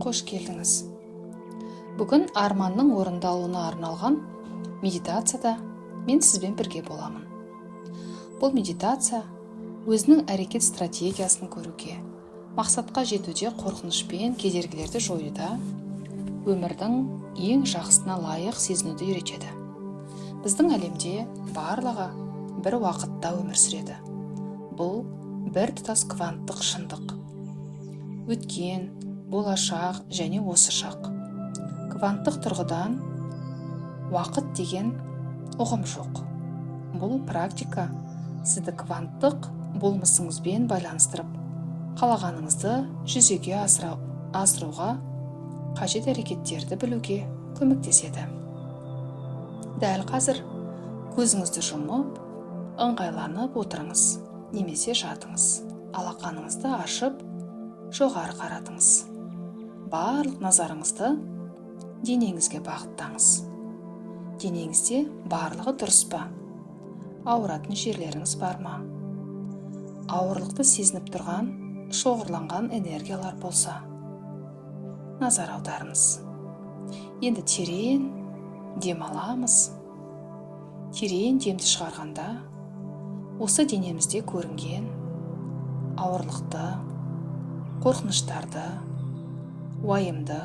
қош келдіңіз. Бүгін арманның орындалуына арналған медитацияда мен сізбен бірге боламын. Бұл медитация өзінің әрекет стратегиясын көруге, мақсатқа жетуде қорқыныш пен кедергілерді жоюда, өмірдің ең жақсысына лайық сезінуді үйретеді. Біздің әлемде барлығы бір уақытта өмір сүреді. Бұл бір тұтас кванттық шындық. Өткен, болашақ және осы шақ. Кванттық тұрғыдан уақыт деген ұғым жоқ. Бұл практика сізді кванттық болмысыңызбен байланыстырып, қалағаныңызды жүзеге асыруға қажет әрекеттерді білуге көмектеседі. Дәл қазір көзіңізді жұмып, ыңғайланып отырыңыз, немесе жатыңыз. Алақаныңызды ашып, жоғары қаратыңыз. Барлық назарыңызды денеңізге бағыттаңыз. Денеңізде барлығы дұрыс па? Ауыратын жерлеріңіз бар ма? Ауырлықты сезініп тұрған, шоғырланған энергиялар болса, назар аударыңыз. Енді терең дем аламыз. Терең демді шығарғанда, осы денемізде көрінген ауырлықты, қорқыныштарды, уайымды,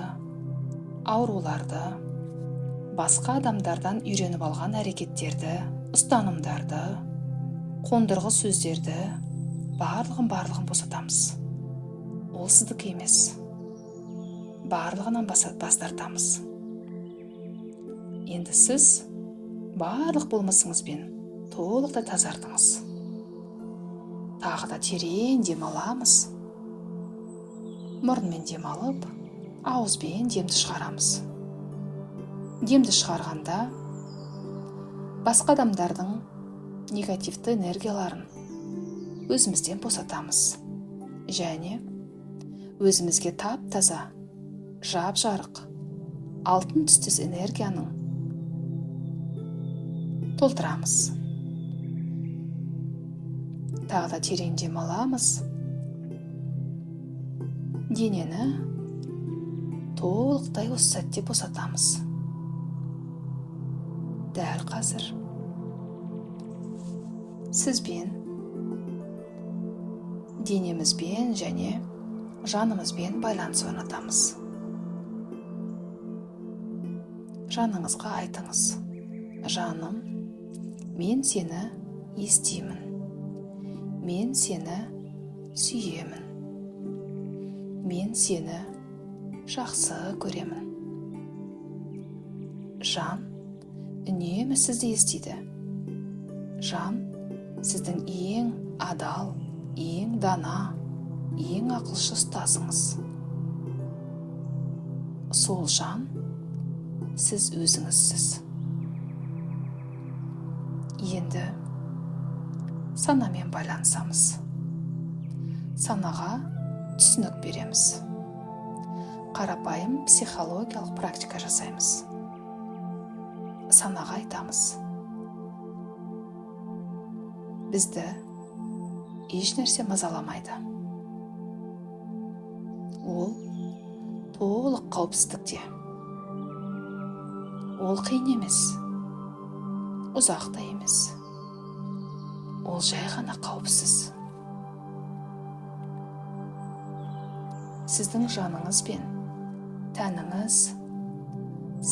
ауруларды, басқа адамдардан үйреніп алған әрекеттерді, ұстанымдарды, қондырғы сөздерді, барлығын босатамыз. Ол сіздікі емес. Барлығынан бас тартамыз. Енді сіз барлық болмысыңызбен толықтай тазартыңыз. Тағы да терең дем аламыз. Мұрынмен дем алып, ауызбен демді шығарамыз. Демді шығарғанда басқа адамдардың негативті энергияларын өзімізден босатамыз. Және өзімізге тап-таза, жап-жарық, алтын түстес энергияның толтырамыз. Тағы да терең дем аламыз. Денені толықтай осы сәтте босатамыз. Дәл қазір сізбен, денемізбен және жанымызбен байланыс орнатамыз. Жаныңызға айтыңыз: жаным, мен сені естимін. Мен сені сүйемін. Мен сені жақсы көремін. Жан үнемі сізді естиді. Жан сіздің ең адал, ең дана, ең ақылшы ұстазыңыз. Сол жан сіз өзіңізсіз. Енді санамен байланысамыз. Санаға түсінік береміз. Қарапайым психологиялық практика жасаймыз. Санаға айтамыз: бізді еш нәрсе мазаламайды. Ол толық қауіпсіздікте. Ол қиын емес, ұзақ та емес. Ол жай ғана қауіпсіз. Сіздің жаныңыз бен тәніңіз,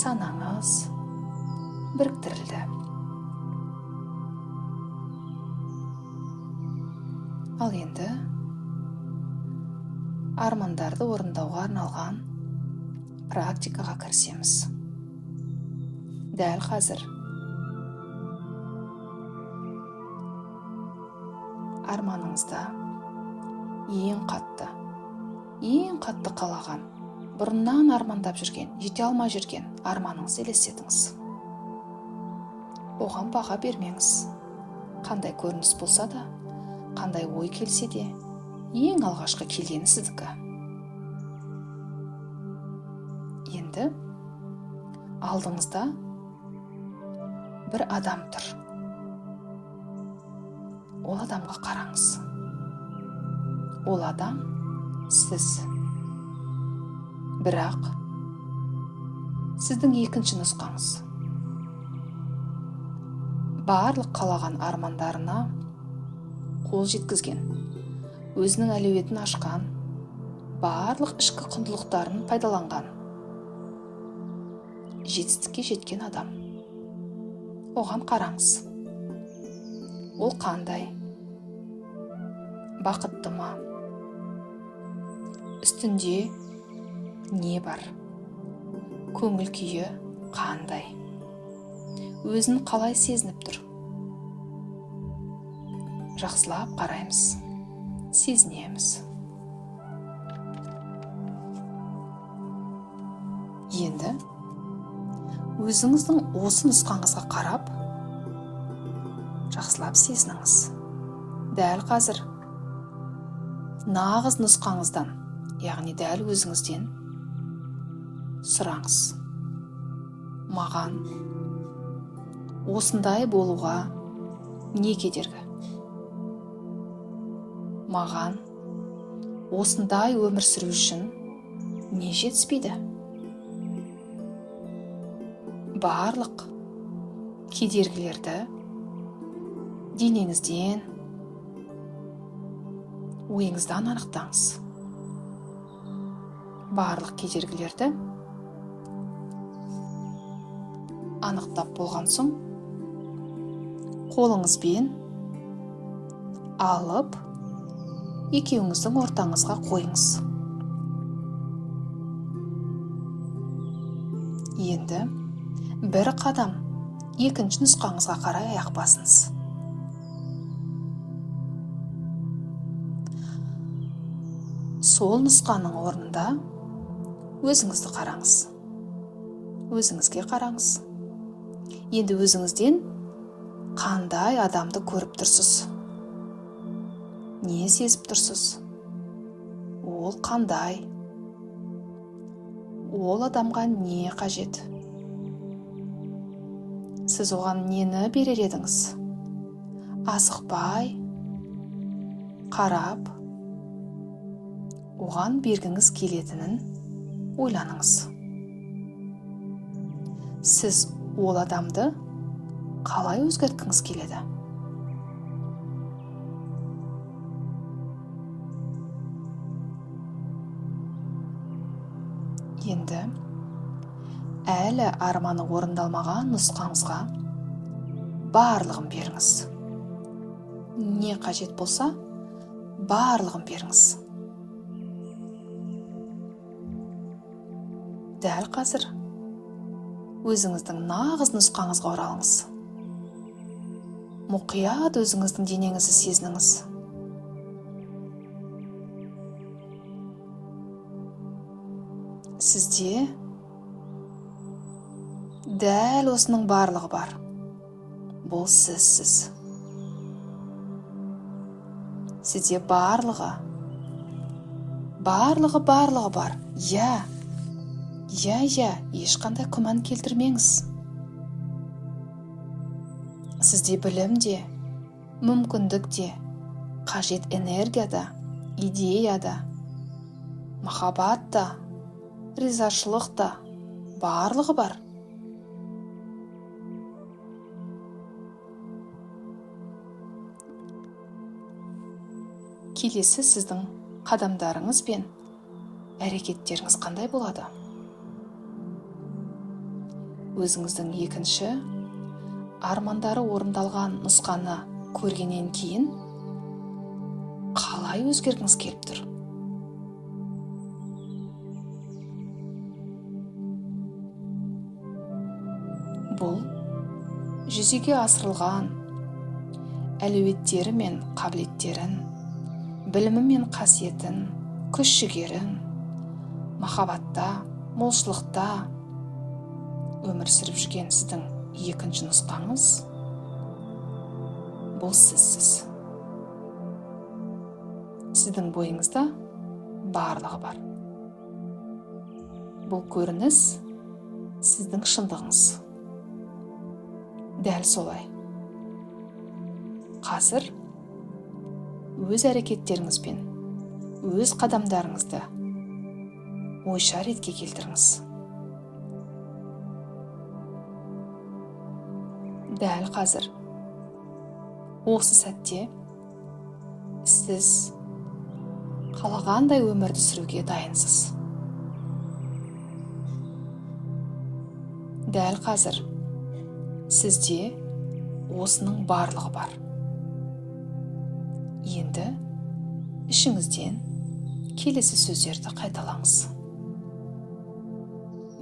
санаңыз біріктірілді. Ал енді армандарды орындауға арналған практикаға кірісеміз. Дәл қазір арманыңызда ең қатты қалаған, бұрыннан армандап жүрген, жете алмай жүрген арманыңызды елестетіңіз. Оған баға бермеңіз. Қандай көрініс болса да, қандай ой келсе де, ең алғашқы келгені сіздікі. Енді алдыңызда бір адам тұр. Ол адамға қараңыз. Ол адам сіз. Бірақ сіздің екінші нұсқаңыз барлық қалаған армандарына қол жеткізген, өзінің әлеуетін ашқан, барлық ішкі құндылықтарын пайдаланған, жетістікке жеткен адам. Оған қараңыз. Ол қандай? Бақытты ма? Үстінде не бар? Көңіл күйі қандай? Өзін қалай сезініп тұр? Жақсылап қараймыз, сезінеміз. Енді өзіңіздің осы нұсқаңызға қарап, жақсылап сезініңіз. Дәл қазір нағыз нұсқаңыздан, яғни дәл өзіңізден сұраңыз. Маған осындай болуға не кедергі? Маған осындай өмір сүру үшін не жетіспейді? Барлық кедергілерді денеңізден, ойыңыздан анықтаңыз. Барлық кедергілерді анықтап болған соң, қолыңызбен алып, екеуіңіздің ортаңызға қойыңыз. Енді бір қадам екінші нұсқаңызға қарай аяқ басыңыз. Сол нұсқаның орнында өзіңізді қараңыз. Өзіңізге қараңыз. Енді өзіңізден қандай адамды көріп тұрсыз? Не сезіп тұрсыз? Ол қандай? Ол адамға не қажет? Сіз оған нені берер едіңіз? Асықпай, қарап, оған бергіңіз келетінін ойланыңыз. Сіз ол адамды қалай өзгерткіңіз келеді? Енді әлі арманы орындалмаған нұсқаңызға барлығын беріңіз. Не қажет болса, барлығын беріңіз. Дәл қазір өзіңіздің нағыз нұсқаңызға оралыңыз. Мұқият өзіңіздің денеңізді сезініңіз. Сізде дәл осының барлығы бар. Бұл сізсіз. Сізде барлығы бар. Я, ешқандай күмән келтірмеңіз. Сізде білім де, мүмкіндік де, қажет энергия да, идея да, махаббат да, ризашылық та, барлығы бар. Келесі сіздің қадамдарыңыз бен әрекеттеріңіз қандай болады? Өзіңіздің екінші армандары орындалған нұсқаны көргеннен кейін қалай өзгергіңіз келіп тұр? Бұл жүзеге асырылған әлеуеттері мен қабілеттерін, білімі мен қасиетін, күш-жігерін, махаббатта, молшылықта өмір сүріп жүрген сіздің екінші нұсқаңыз бұл сізсіз. Сіздің бойыңызда барлығы бар. Бұл көрініс сіздің шындығыңыз. Дәл солай. Қазір өз әрекеттеріңізбен, өз қадамдарыңызды ойша ретке келтіріңіз. Дәл қазір, осы сәтте, сіз қалағандай өмірді сүруге дайынсыз. Дәл қазір, сізде осының барлығы бар. Енді ішіңізден келесі сөздерді қайталаңыз.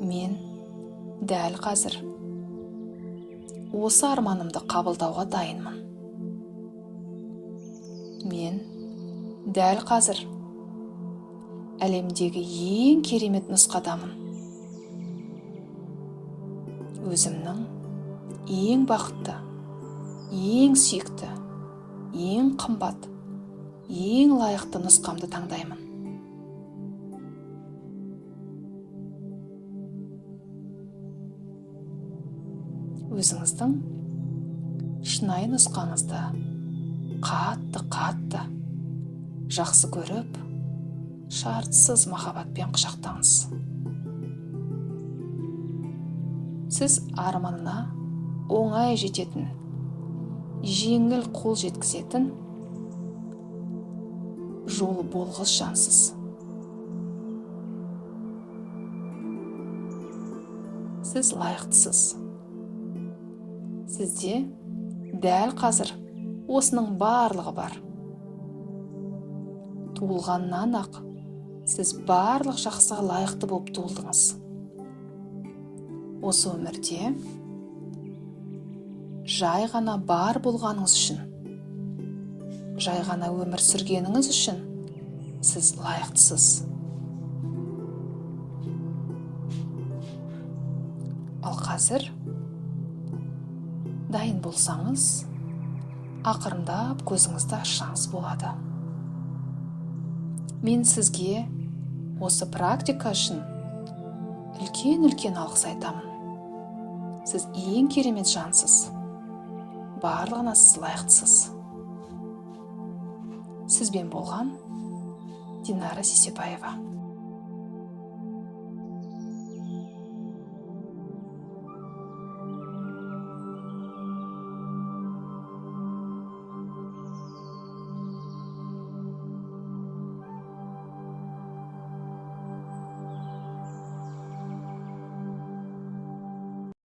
Мен дәл қазір осы арманымды қабылдауға дайынмын. Мен дәл қазір әлемдегі ең керемет нұсқадамын. Өзімнің ең бақытты, ең сүйікті, ең қымбат, ең лайықты нұсқамды таңдаймын. Өзіңіздің шынайы нұсқаңызды қатты жақсы көріп, шартсыз махаббатпен құшақтаңыз. Сіз арманына оңай жететін, жеңіл қол жеткізетін жолы болғыз жансыз. Сіз лайықтысыз. Сізде дәл қазір осының барлығы бар. Туылғаннан ақ сіз барлық жақсыға лайықты болып туылдыңыз. Осы өмірде жай ғана бар болғаныңыз үшін, жай ғана өмір сүргеніңіз үшін сіз лайықтысыз. Ал қазір дайын болсаңыз, ақырындап көзіңізді ашсаңыз болады. Мен сізге осы практика үшін үлкен алғыс айтамын. Сіз ең керемет жансыз. Барлығына сіз лайықтысыз. Сізбен болған Динара Сисепаева.